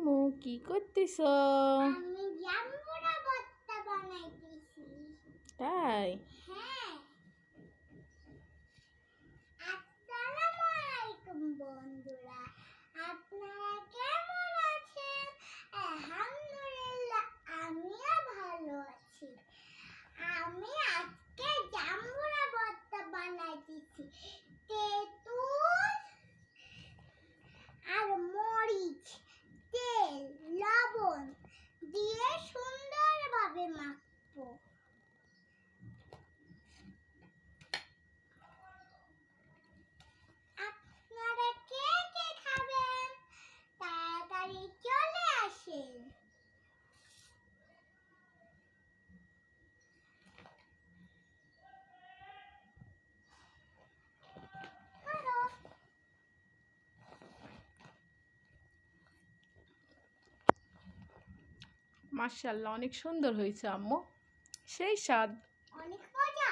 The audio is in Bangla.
আম্মু কি করতেছ? আমি জাম্বুরা ভর্তা বানাইতেছি। তাই? হ্যাঁ। আসসালামু আলাইকুম বন্ধুরা, আপনারা কেমন আছেন? আলহামদুলিল্লাহ, আমিও ভালো আছি। আমি আজকে জাম্বুরা ভর্তা বানাইতেছি। তেঁতুল আর মরিচ, তেল, লবণ দিয়ে সুন্দরভাবে মাখবো। আপনারা কে কে খাবেন? তাড়াতাড়ি চলে আসেন। মাশাআল্লাহ, অনেক সুন্দর হয়েছে আম্মু। সেই স্বাদ। অনেক মজা।